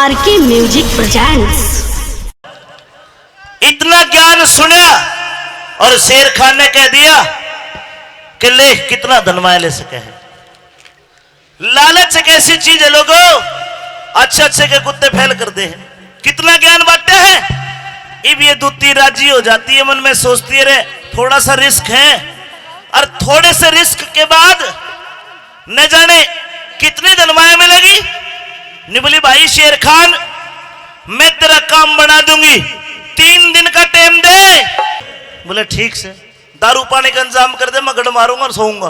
RK music presents. इतना ज्ञान सुना और शेर खान ने कह दिया कि ले कितना धनवाए ले सके हैं। लालच एक ऐसी चीज है लोगों, अच्छे अच्छे के कुत्ते फैल कर दे हैं। कितना ज्ञान बांटते हैं। अब ये दूती राजी हो जाती है, मन में सोचती है रे थोड़ा सा रिस्क है, और थोड़े से रिस्क के बाद न जाने कितनी धनवाए मिलेगी। नहीं बोली भाई शेर खान मैं तेरा काम बना दूंगी, 3 दिन का टाइम दे। बोले ठीक से, दारू पानी का इंतजाम कर दे, मैं गड़ मारूंगा और सोऊंगा।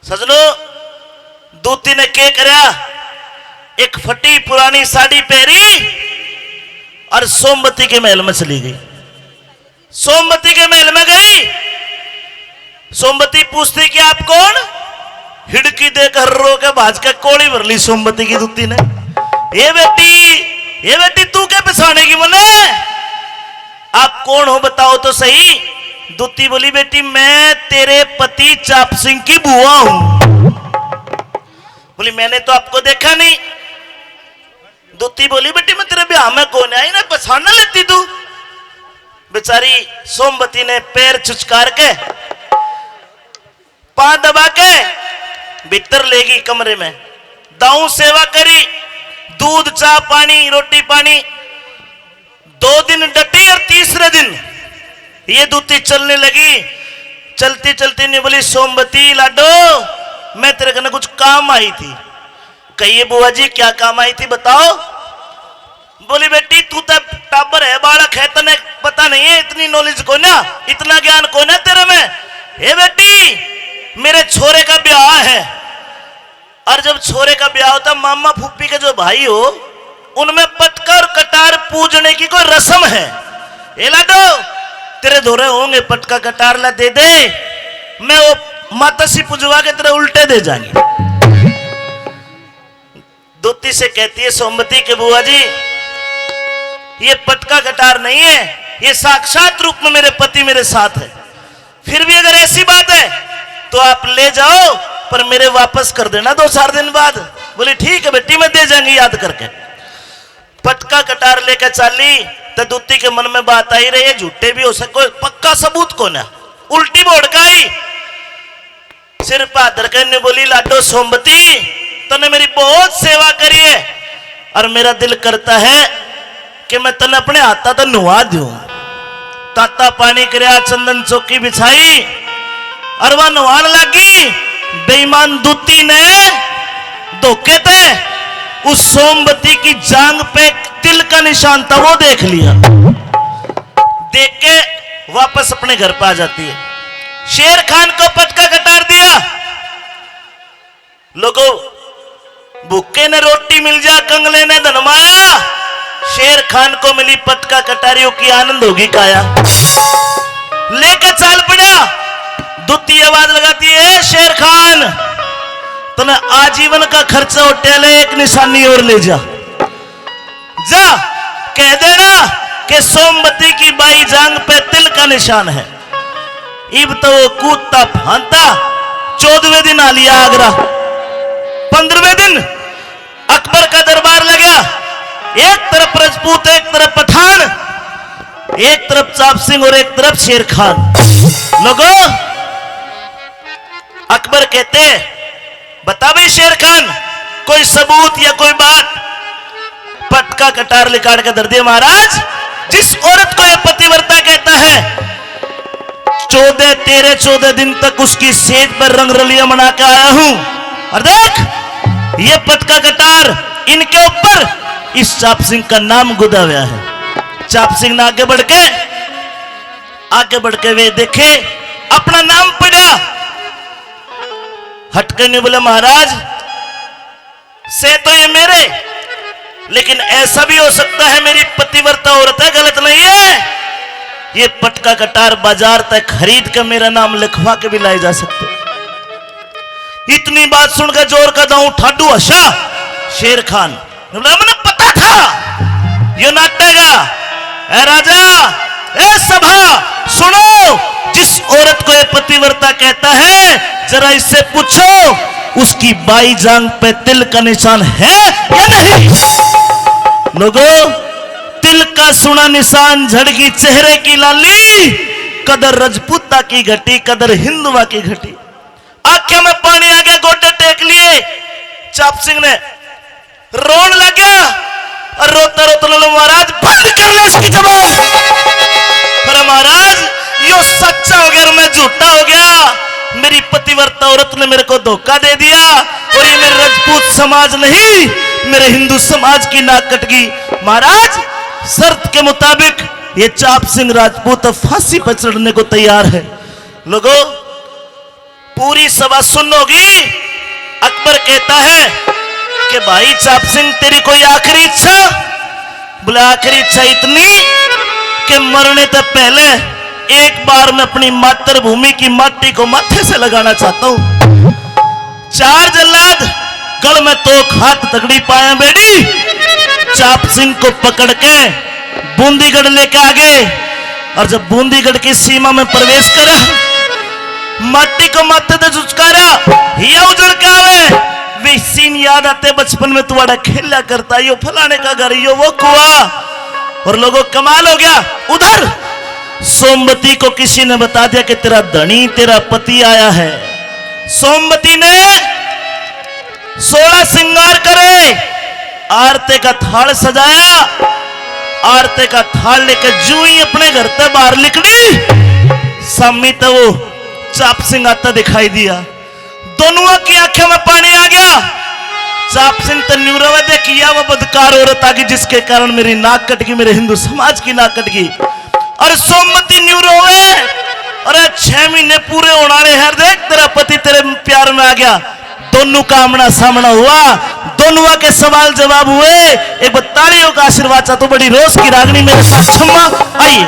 सजनो दूती ने क्या करया, एक फटी पुरानी साड़ी पहरी और सोमवती के महल में चली गई। सोमवती के महल में गई, सोमवती पूछती कि आप कौन। हिड़की देकर रो के भाज के कोड़ी भर ली सोमवती की दूती ने। ये बेटी तू क्या पछाड़ेगी मने, आप कौन हो बताओ तो सही। दूती बोली बेटी मैं तेरे पति चाप सिंह की बुआ हूं। बोली मैंने तो आपको देखा नहीं। दूती बोली बेटी मैं तेरे ब्याह में कौन आई ना पछाड़ ना लेती तू। बेचारी सोमवती ने पैर चुचकार के पांव दबा के भीतर लेगी कमरे में, दाऊ सेवा करी, दूध चाय पानी रोटी पानी। 2 दिन डटी और तीसरे दिन ये दूती चलने लगी। चलती चलती नहीं बोली सोमवती लाडो मैं तेरे कने कुछ काम आई थी। कहिए बुआ जी क्या काम आई थी बताओ। बोली बेटी तू तो टाबर है, बालक है, तने पता नहीं है, इतनी नॉलेज को ना, इतना ज्ञान को ना तेरे में। हे बेटी मेरे छोरे का ब्याह है, और जब छोरे का ब्याह होता मामा फूफी के जो भाई हो उनमें पटकर कटार पूजने की कोई रस्म है। ये लाडो तेरे धोरे होंगे पटका कटार ला दे दे, मैं वो माता सी पुजवा के तेरे उल्टे दे जाएंगे। दूती से कहती है सोमवती के बुआ जी ये पटका कटार नहीं है, ये साक्षात रूप में मेरे पति मेरे साथ है। फिर भी अगर ऐसी बात है तो आप ले जाओ, पर मेरे वापस कर देना 2-4 दिन बाद। बोली ठीक है बेटी मैं दे जाएंगी याद करके। पटका कटार लेकर चाली तो दूती के मन में बात आई रही है झूठे भी हो सको, पक्का सबूत को ना। उल्टी बोड़ का आई सिर पादर करने बोली लाडो सोमवती तने मेरी बहुत सेवा करी है, और मेरा दिल करता है कि मैं तने अपने हाथा तो नुआ दूं। ताता पानी करया, चंदन चौकी बिछाई और वह नवान लगी। बेईमान दूती ने धोखे थे उस सोमवती की जांग पे तिल का निशान था, वो देख लिया। देख के वापस अपने घर पे आ जाती है। शेर खान को पटका कटार दिया। लोगों भूखे ने रोटी मिल जा, कंगले ने धनमाया, शेर खान को मिली पटका कटारियों की आनंद होगी काया। लेकर चाल पड़ा। दूती आवाज लगाती है शेर खान तूने आजीवन का खर्चा होटल एक निशानी और ले जा, जा कह देना कि सोमवती की बाई जांग पे तिल का निशान है। इब तो वो कूदता फांता 14वें दिन आ लिया आगरा। 15वें दिन अकबर का दरबार लगा। एक तरफ राजपूत, एक तरफ पठान, एक तरफ चाप सिंह और एक तरफ शेर खान। लोगों अकबर कहते बता भाई शेर खान कोई सबूत या कोई बात। पटका कटार लिकाड़ के दर दिया महाराज। जिस औरत को यह पतिव्रता कहता है 14 दिन तक उसकी सेज पर रंग रलिया मना के आया हूं, और देख ये पटका कटार इनके ऊपर इस चाप सिंह का नाम गुदा हुआ है। चाप सिंह ने आगे बढ़ के वे देखे अपना नाम पढ़ा। हटकर ने बोला महाराज से तो ये मेरे, लेकिन ऐसा भी हो सकता है मेरी पतिव्रता औरत है, गलत नहीं है। ये पटका कटार बाजार तक खरीद कर मेरा नाम लिखवा के भी लाए जा सकते। इतनी बात सुनकर जोर का दाऊं ठाडू हंसा। शेर खान बोला मुझे पता था ये नाटेगा। ए राजा, ए सभा सुनो, जिस औरत को ये पतिव्रता कहता है जरा इससे पूछो उसकी बाई जांग पे तिल का निशान है या नहीं। लोगों, तिल का सुना निशान, झड़गी चेहरे की लाली, कदर रजपूता की घटी, कदर हिंदुआ की घटी। आंखें में पानी आ गया, गोटे टेक लिए। चाप सिंह ने रोन लग गया और रोता रोता बोला, महाराज बंद कर ले इसकी जबान। अरे महाराज, यो सच्चा हो गया और मैं झूठा हो गया। मेरी पतिव्रता औरत ने मेरे को धोखा दे दिया और ये मेरे राजपूत समाज नहीं, मेरे हिंदू समाज की नाक कट गई। महाराज, शर्त के मुताबिक ये चाप सिंह राजपूत फांसी पर चढ़ने को तैयार है। लोगों, पूरी सभा सुन होगी। अकबर कहता है कि भाई चाप सिंह, तेरी कोई आखिरी इच्छा? बोले आखिरी इच्छा इतनी कि मरने से पहले एक बार मैं अपनी मातृभूमि की माटी को माथे से लगाना चाहता हूं। चार जल्लाद गढ़ में तो हाथ तगड़ी पाया बेड़ी, चाप सिंह को पकड़ के बूंदीगढ़ लेके आ गए। और जब बूंदीगढ़ की सीमा में प्रवेश करा, माटी को माथे से झुचकारा, ये उजड़ के आवे। वे सीन याद आते बचपन में तुम्हारा खेला करता, यो फलाने का घर, यो वो कुआ। और लोगों, कमाल हो गया। उधर सोमवती को किसी ने बता दिया कि तेरा धनी, तेरा पति आया है। सोमवती ने 16 श्रृंगार करे, आरती का थाल सजाया। आरती का थाल लेकर जू ही अपने घर से बाहर निकली, सामने तो वो चाप सिंह आता दिखाई दिया। दोनों की आंखों में पानी आ गया। चाप सिंह तो न्यूरवे देखिया, वो बदकार औरत आ गई जिसके कारण मेरी नाक कट गई, मेरे हिंदू समाज की नाक कट गई। और सोमवती न्यूरोवे, अरे 6 महीने पूरे होने हैं, देख तेरा पति तेरे प्यार में आ गया। दोनों का आमना सामना हुआ, दोनों के सवाल जवाब हुए। एक तालियों का आशीर्वाद चाहता हूं, बड़ी रोज की रागनी मेरे साथ क्षमा। आइए,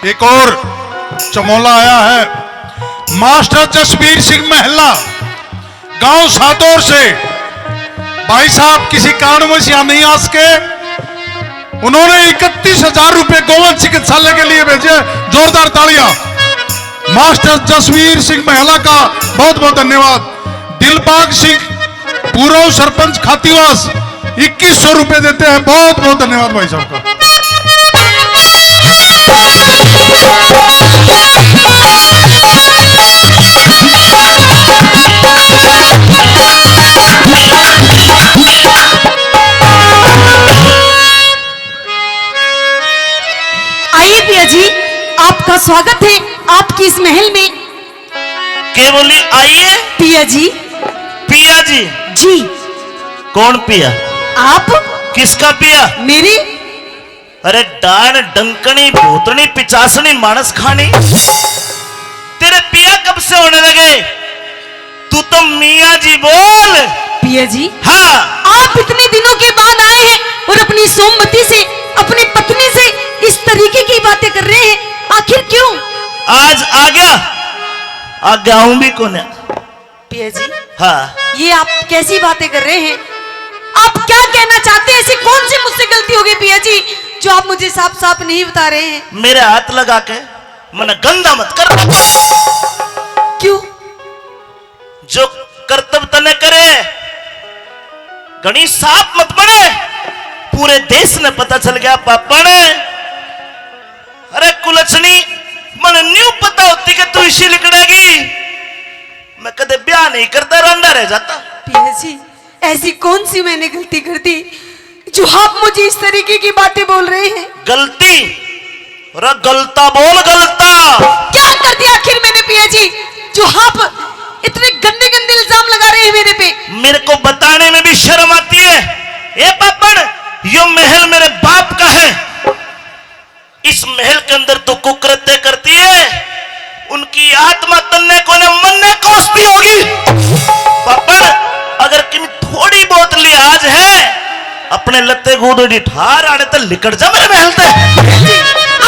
एक और चमोला आया है। मास्टर जसवीर सिंह महला, गांव सातौर से। भाई साहब किसी कारणवश यहां नहीं आ सके, उन्होंने 31,000 रुपए गोवन चिकित्सालय के लिए भेजे। जोरदार तालियां मास्टर जसवीर सिंह महला का बहुत बहुत धन्यवाद। दिलबाग सिंह पूर्व सरपंच खातीवास 2100 रुपए देते हैं, बहुत बहुत धन्यवाद भाई साहब का। आइए पिया जी, आपका स्वागत है आपकी इस महल में। क्या बोली? आइए पिया जी। पिया जी? जी। कौन पिया? आप। किसका पिया? मेरी। अरे डान डंकनी भूतनी पिचासनी मानस खानी, तेरे पिया कब से होने लगे? तू तो मियाँ जी बोल। पिया जी, हाँ, आप इतने दिनों के बाद आए हैं और अपनी सोमवती से, अपनी पत्नी से इस तरीके की बातें कर रहे हैं, आखिर क्यों? आज आ गया, आ गया हूं भी कौन है? पिया जी, हाँ, ये आप कैसी बातें कर रहे हैं? आप क्या कहना चाहते हैं? ऐसी कौन सी मुझसे गलती हो गई पिया जी जो आप मुझे साफ साफ नहीं बता रहे हैं? मेरे हाथ लगा के मन गंदा मत कर। क्यों? जो कर्तव्य तने करे घनी साफ मत बने। पूरे देश ने पता चल गया पापा ने। अरे कुलछनी, मन न्यू पता होती कि तू इसी लिखड़ेगी, मैं कदे ब्याह नहीं करता, रंडा रह जाता। पिया जी, ऐसी कौन सी मैंने गलती कर दी जो आप मुझे इस तरीके की बातें बोल रहे हैं? गलती? अरे गलता बोल, गलता क्या कर दिया आखिर मैंने पिया जी जो आप इतने गंदे गंदे इल्जाम लगा रहे हैं मेरे पे? मेरे को बताने में भी शर्म आती है। ए पापड़, यो महल मेरे बाप का है। इस महल के अंदर तो कुकृत्य करती है, उनकी आत्मा तन्ने को न मन्ने कोसती होगी। पापड़, अगर किन थोड़ी बहुत लिहाज है, अपने लत्ते गोदड़ी ठार आने तक लिकड़ जा मेरे महल से।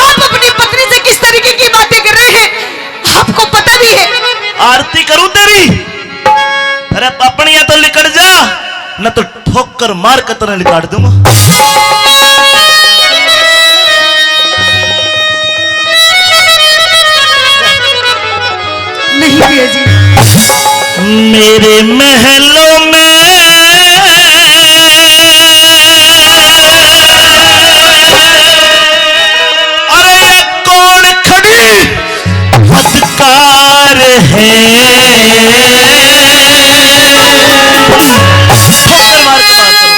आप अपनी पत्नी से किस तरीके की बातें कर रहे हैं? आपको पता भी है आरती करूं तेरी? अरे अपनी या तो निकल जा, न तो ठोकर मार कर तेरे निकाल दूंगा। नहीं पिया जी। मेरे महलों में अरे ये कौन खड़ी बदकार है?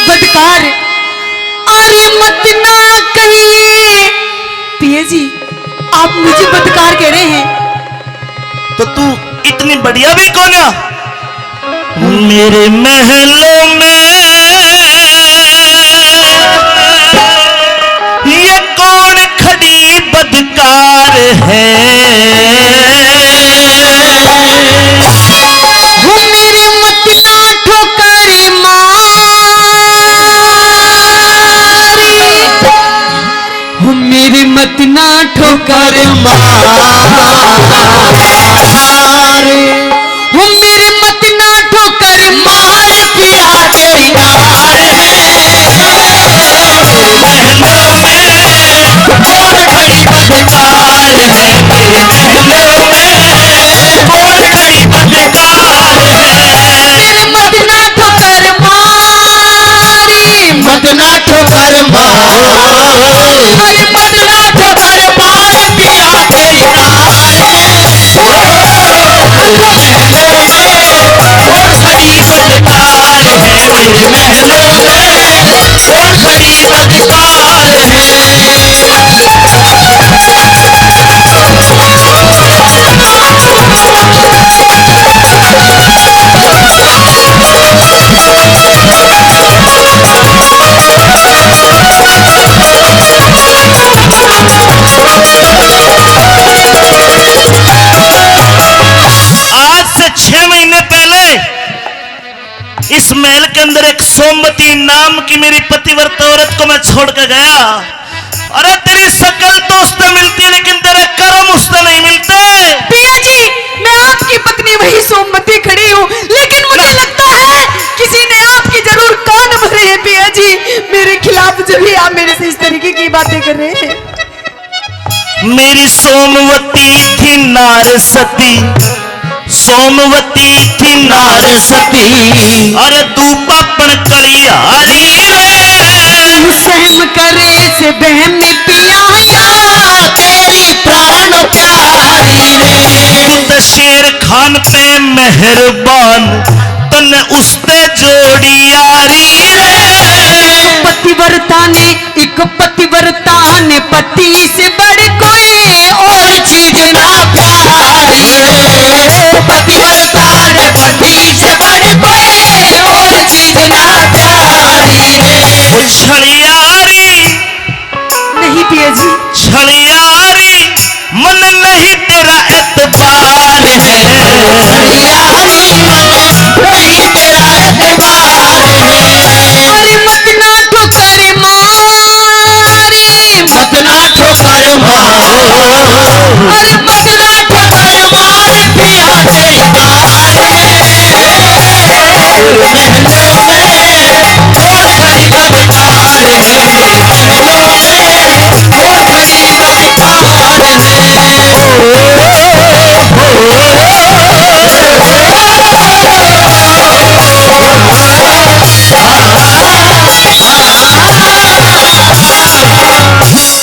बदकार? अरे मत ना कहिए पिया जी, आप मुझे बदकार कह रहे हैं। तो तू इतनी बढ़िया भी कौन है? मेरे महलों में ये कौन खड़ी बदकार है? वो मेरे मत ना ठोकर मारी, वो मेरे मत ना ठोकर मारे, वो मेरे मत ना ठोकर मार पिया तेरी नार है। कौन खड़ी बदकार है? मेरे महलों में कौन खड़ी बदकार है? मेरे मत ना ठोकर मारी, मत ना ठोकर मार, अरे मत ना ठोकर मार पिया तेरी नार है। कौन खड़ी बदकार है? मेरे महलों में कौन खड़ी बदकार है? आज से 6 महीने पहले इस महल के अंदर एक सोमवती नाम की मेरी पतिव्रता औरत को मैं छोड़ कर गया। अरे तेरी शकल तो उससे मिलती है, लेकिन तेरे कर्म उससे नहीं मिलते। पिया जी, मैं आपकी पत्नी वही सोमवती खड़ी हूँ, लेकिन मुझे लगता है किसी ने आपकी जरूर कान भरे हैं पिया जी मेरे खिलाफ, जब भी आप मेरे से इस तरीके की बातें कर रहे हैं। मेरी सोमवती थी नार सती, सोमवती थी नार सती, अरे तू पापड़ कलियारी रे। सहम करे से बहन पिया तेरी प्राण प्यारी रे। तू तो शेर खान पे मेहरबान, तन उसते जोड़ी यारी रे। पतिव्रता ने एक पतिव्रता ने पति से बढ़ कोई और चीज ना प्यारी रे। पतिव्रता ने पति से बढ़ कोई और चीज ना प्यारी रे। वो छलियारी नहीं पिया जी, छलियारी मन नहीं तेरा एतबार है। यारी मन नहीं तेरा एतबार है। अरे मत ना ठोकर मारी, मत ना ठोकर मार, अरे मत ना ठोकर मार पिया तेरी नार है। महलों में कौन खड़ी बदकार है? महलों में कौन खड़ी बदकार है?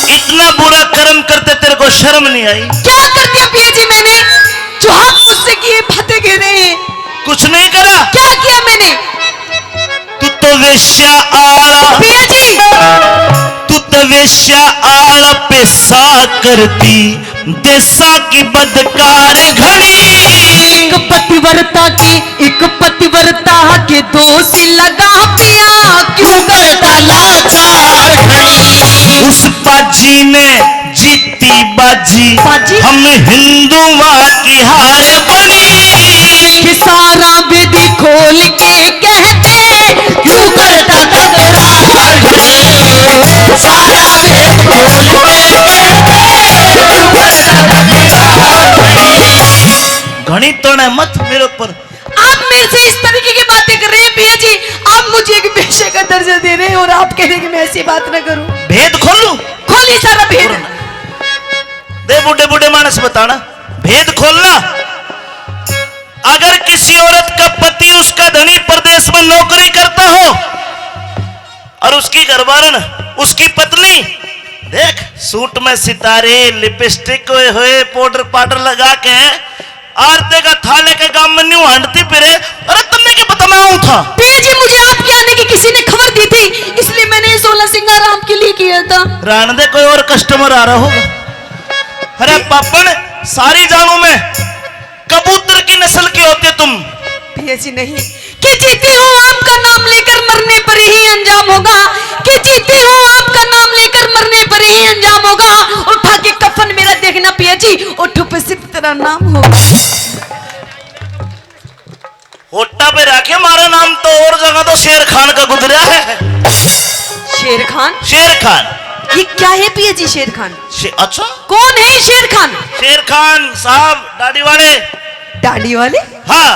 इतना बुरा कर्म करते तेरे को शर्म नहीं आई? क्या कर दिया पिया जी मैंने, जो आप मुझसे की ये बातें कह रहे हैं? कुछ नहीं करा। क्या किया मैंने? तू तो वेश्या आला, पिया जी, तू तो वेश्या आला पेशा करती, देसा की बदकार घड़ी। एक पतिव्रता की एक पतिव्रता के दोषी लगा पिया, क्यों करता लाचार खड़ी। उस बाजी ने जीती बाजी, बाजी? हम हिंदुआ की हार बनी। कि सारा विधि खोल के कहते, क्यों करता तकरार खड़ी। सारा वेद खोल के कहते, क्यों करता तकरार खड़ी। घणी तोड़ चलाना है मत मेरे ऊपर। आप मेरे से इस तरीके की बातें कर रहे हैं भैया जी। आप मुझे एक पेशे का दर्जा दे रहे हैं और आप कह रहे हैं कि मैं ऐसी बात ना करूं। भेद खोलूं? खोलिए सारा भेद। दे बूढ़े बूढ़े मानस बताना, भेद खोलना। अगर किसी औरत का पति उसका धनी प्रदेश में नौकरी करता हो और उसकी घरवारन उसकी पत्नी देख सूट में सितारे लिपस्टिक हुए पाउडर पाउडर लगा के आरते का थाले के गांव में न्यू हंडती फिरे, अरे तुमने क्या पता मैं आऊं था? भैया जी मुझे आपके आने की किसी ने खबर दी थी, इसलिए मैंने 16 सिंगार आपके लिए किया था। रान दे कोई और कस्टमर आ रहा होगा। अरे पापन सारी जानू में कबूतर की नस्ल की होते तुम। भैया जी नहीं, कि जीती हूँ आपका नाम लेकर मरने पर ही अंजाम होगा, कि जीती हूँ आपका नाम लेकर मरने पर ही अंजाम होगा। उठा के कफन मेरा देखना भैया जी, उठो पे सिर्फ तेरा नाम होगा। होट्टा पे रखे मारा नाम तो और जगह तो शेर खान का गुजरा है। शेर खान? शेर खान ये क्या है भैया जी शेर खान? अच्छा कौन है शेर खान? शेर खान साहब दाढ़ी वाले। दाढ़ी वाले? हाँ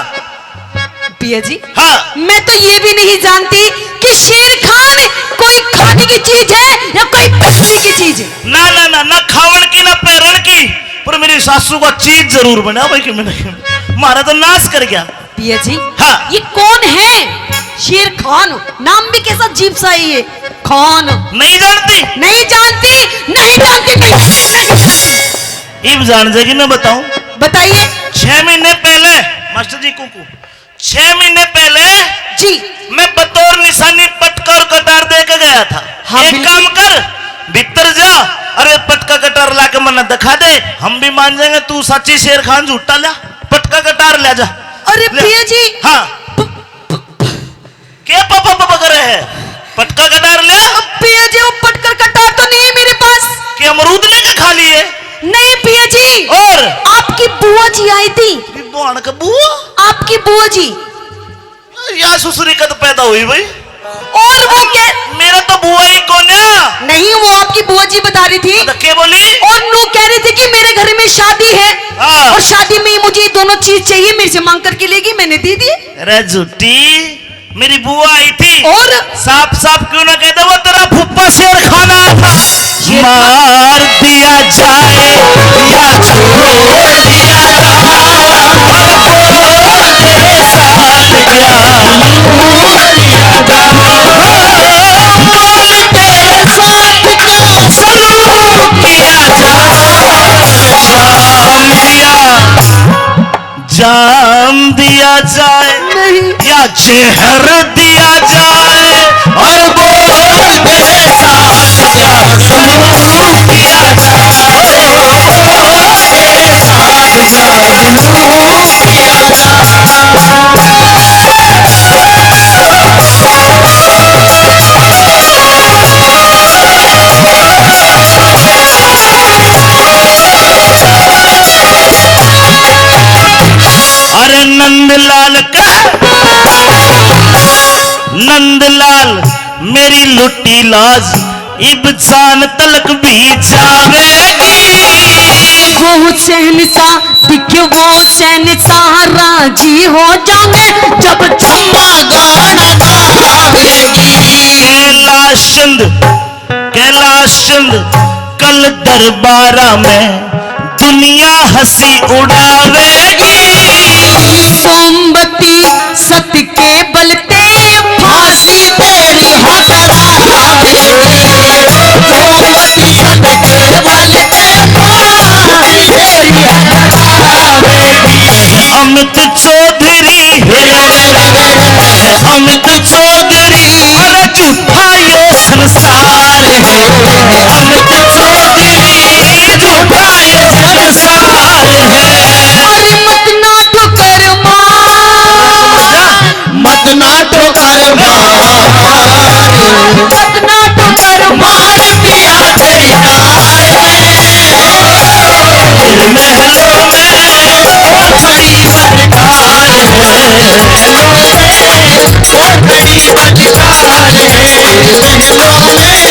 भैया जी हाँ। मैं तो ये भी नहीं जानती कि शेर खान कोई खाने की चीज है या कोई पसने की चीज है। ना ना ना ना खावन की ना पैरण की, पर मेरी सासू का चीज जरूर बना भाई कि मैंने मारा तो नाश कर गया। भैया जी हाँ। ये कौन है? शेर खान नाम भी कैसा अजीब सा है ये खान। नहीं जानती? नहीं जानती, नहीं जानती, नहीं जानती। इब जान जाएगी मैं बताऊं। बताइए। 6 महीने पहले मास्टर जी कुकू 6 महीने पहले जी मैं बतौर निशानी पटका और कटार दे के गया था। हाँ, एक काम कर भीतर जा, अरे पटका कटार ला के मन दिखा दे, हम भी मान जाएंगे तू सच्ची शेर खान झूठा ला। पटका कटार ले जा। अरे भैया जी हाँ क्या पापा पापा कर रहे हैं? पटका कटार ले। भैया जी वो पटकर कटार तो नहीं है मेरे पास। कि अमरूद लेके खा लिए? नहीं भैया जी। और आपकी बुआ जी आई थी। बुआ का बुआ? आपकी बुआ जी या ससुरी कद पैदा हुई भाई। और वो क्या? मेरा तो बुआ ही कौन है? नहीं वो आपकी बुआ जी बता रही थी। तो क्या बोली? और नू कह रही थी कि मेरे घर में शादी है हाँ। और शादी में मुझे ये दोनों चीज चाहिए, मेरे से मांग करके लेगी, मैंने दे दी। अरे झूठी, मेरी बुआ आई थी और साफ साफ क्यों ना कहते वो तेरा फुप्पा शेर खाना था। मार दिया जाए या छोड़ दिया जाम दिया जाए नहीं या जहर दिया जाए और बोल मेरे साथ जादू किया जाए, मेरे साथ जादू किया अरे नंदलाल का नंदलाल मेरी लुट्टी लाज इब जान तलक भी जावेगी। वो चैन सा दिखे वो चैन सा राजी हो जाऊंगे जब चंबा गाना गावेगी। कैलाश चंद कल दरबारा में दुनिया हंसी उड़ावेगी। मोमबत्ती सत्य के बलते फांसी तेरी हटरावेगी। मोमबत्ती सत्य के बलते फांसी तेरी हटरावेगी। अमित चौधरी अमित चौधरी अरे झूठा ये संसार है। अमित चौधरी झूठा ये संसार है। अरे मत ना ठोकर मार, मत ना ठोकर मार, मत ना ठोकर मार पिया तेरी नार तेरे महलों में बहुत बड़ी सरकार है। बहुत बड़ी मजेदार है मेरे महलों में,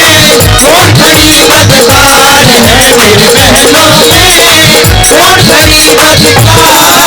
बहुत बड़ी मजेदार है मेरे महलों में, बहुत बड़ी मजेदार